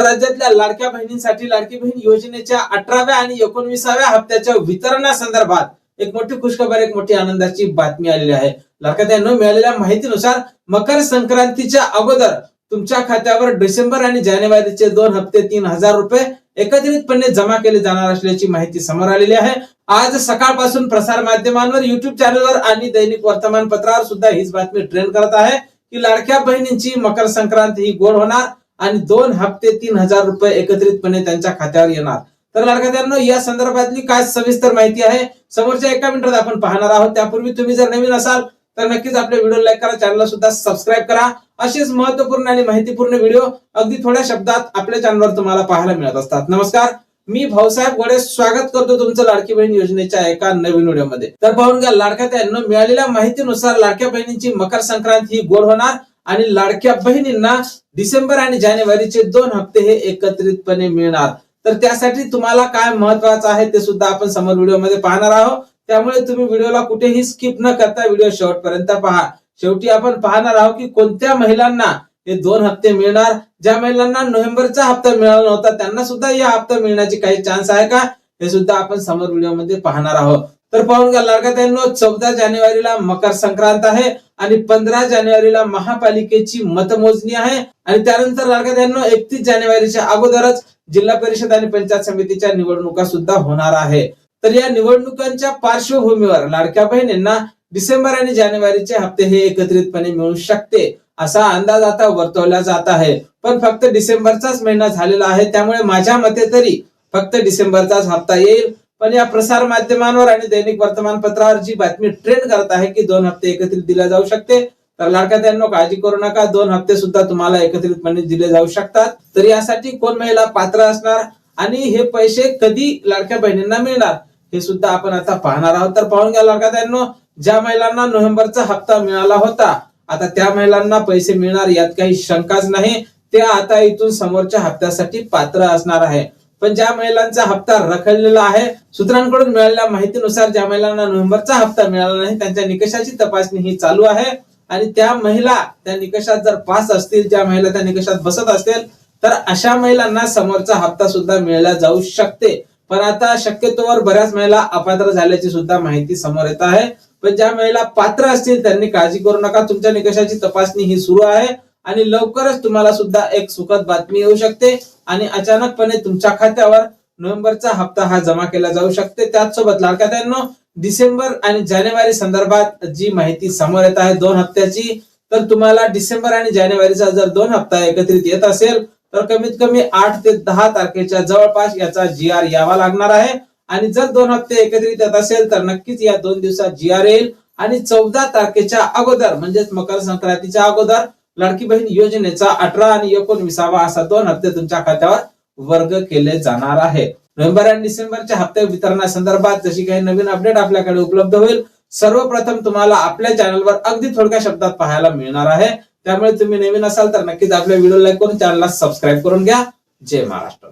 राज्यातल्या लाडक्या बहिणींसाठी लाडकी बहीण योजनेच्या 18व्या आणि 19व्या हप्त्याच्या वितरणासंदर्भात एक मोठी खुशखबर, एक मोठी आनंदाची बातमी आलेली आहे. लाडक्यांनो, मिळालेल्या माहितीनुसार मकर संक्रांतीच्या अगोदर तुमच्या खात्यावर डिसेंबर आणि जानेवारीचे 2 हप्ते 3000 रुपये एकत्रितपणे जमा केले जाणार असल्याची माहिती समोर आलेली आहे. आज सकाळपासून प्रसार माध्यमांवर, युट्यूब चॅनलवर आणि दैनिक वर्तमानपत्रावर सुद्धा हीच बातमी ट्रेंड करत आहे की लाडक्या बहिणींची मकर संक्रांत ही गोड होणार आणि 2 हप्ते 3000 रुपये एकत्रितपणे त्यांच्या खात्यावर येणार. तर लाडक्यांनो, या संदर्भातली काय सविस्तर माहिती आहे समोरच्या एका मिनिटात आपण पाहणार आहोत. त्यापूर्वी तुम्ही जर नवीन असाल तर नक्कीच आपल्या व्हिडिओ लाईक करा, चॅनलला सुद्धा सबस्क्राईब करा. असेच महत्त्वपूर्ण आणि माहितीपूर्ण व्हिडिओ अगदी थोड्या शब्दात आपल्या चॅनलवर तुम्हाला पाहायला मिळत असतात. नमस्कार, मी भाऊसाहेब गोडे स्वागत करतो तुमचं लाडकी बहीण योजनेच्या एका नवीन व्हिडिओमध्ये. तर पाहून घ्या लाडक्यांनो, मिळालेल्या माहितीनुसार लाडक्या बहिणींची मकर संक्रांत ही गोड होणार आणि लाडक्या बहिणींना डिसेंबर आणि जानेवारीचे 2 हप्ते हे एकत्रितपणे मिळणार. तर त्यासाठी तुम्हाला काय महत्वाचं आहे ते सुद्धा आपण समोर व्हिडिओमध्ये पाहणार आहोत. त्यामुळे तुम्ही व्हिडिओला कुठेही स्किप न करता व्हिडिओ शेवटपर्यंत पहा. शेवटी आपण पाहणार आहोत की कोणत्या महिलांना हे 2 हप्ते मिळणार. ज्या महिलांना नोव्हेंबरचा हप्ता मिळाला नव्हता त्यांना सुद्धा या हप्ता मिळण्याची काही चान्स आहे का, हे सुद्धा आपण समोर व्हिडिओमध्ये पाहणार आहोत. तर पाहून घ्या लाडक्यांनो, 14 जानेवारीला मकर संक्रांत आहे आणि 15 जानेवारीला महापालिकेची मतमोजणी आहे आणि त्यानंतर लाडक्यांनो 31 जानेवारीच्या अगोदरच जिल्हा परिषद आणि पंचायत समितीच्या निवडणुका सुद्धा होणार आहे. तर या निवडणुकांच्या पार्श्वभूमीवर लाडक्या बहिणींना डिसेंबर आणि जानेवारीचे हप्ते हे एकत्रितपणे मिळू शकते असा अंदाज आता वर्तवला जात आहे. पण फक्त डिसेंबरचाच महिना झालेला आहे, त्यामुळे माझ्या मते तरी फक्त डिसेंबरचाच हप्ता येईल. पण या प्रसार माध्यमांवर आणि दैनिक वर्तमानपत्रावर जी बातमी ट्रेंड करत आहे की 2 हप्ते एकत्रित दिले जाऊ शकते, तर लाडक्यांनो काळजी करू नका, 2 हप्ते सुद्धा तुम्हाला एकत्रितपणे दिले जाऊ शकतात. तर यासाठी कोण महिला पात्र असणार आणि हे पैसे कधी लाडक्या बहिणींना मिळणार हे सुद्धा आपण आता पाहणार आहोत. तर पाहून घ्या लाडक्यांनो, ज्या महिलांना नोव्हेंबरचा हप्ता मिळाला होता आता त्या महिलांना पैसे मिळणार यात काही शंकाच नाही. ते आता इथून समोरच्या हप्त्यासाठी पात्र असणार आहे. पण ज्या महिलांचा हप्ता रखडलेला आहे, सूत्रांकडून मिळालेल्या माहितीनुसार ज्या महिलांना नोव्हेंबरचा हप्ता मिळाला नाही त्यांच्या निकषाची तपासणी ही चालू आहे आणि त्या महिला त्या निकषात जर पास असतील, ज्या महिला त्या निकषात बसत असतील तर अशा महिलांना समोरचा हप्ता सुद्धा मिळला जाऊ शकते. पण आता शक्यतोवर बऱ्याच महिला अपात्र झाल्याची सुद्धा माहिती समोर येत आहे. पण ज्या महिला पात्र असतील त्यांनी काळजी करू नका, तुमच्या निकषाची तपासणी ही सुरू आहे आणि लवकरच तुम्हाला सुद्धा एक सुखद बातमी येऊ शकते आणि अचानकपणे तुमच्या खात्यावर नोव्हेंबरचा हप्ता हा जमा केला जाऊ शकते. त्याचसोबत लाडक्यांनो, डिसेंबर आणि जानेवारी संदर्भात जी माहिती समोर येत आहे 2 हप्त्याची, तर तुम्हाला डिसेंबर आणि जानेवारीचा जर 2 हप्ता एकत्रित येत असेल तर कमीत कमी 8 ते 10 तारखेच्या जवळपास याचा GR यावा लागणार आहे. आणि जर 2 हप्ते एकत्रित येत असेल तर नक्कीच या 2 दिवसात GR येईल आणि 14 तारखेच्या अगोदर म्हणजेच मकर संक्रांतीच्या अगोदर लाडकी बहीण योजनेचा 18 आणि 19वा असा 2 हप्ते तुमच्या खात्यावर वर्ग केले जाणार आहे. नोव्हेंबर आणि डिसेंबरच्या हप्ते वितरणासंदर्भात जशी काही नवीन अपडेट आपल्याकडे उपलब्ध होईल, सर्वप्रथम तुम्हाला आपल्या चॅनलवर अगदी थोडक्या शब्दात पाहायला मिळणार आहे. त्यामुळे तुम्ही नवीन असाल तर नक्कीच आपल्या व्हिडिओ लाईक करून चॅनलला सबस्क्राईब करून घ्या. जय महाराष्ट्र.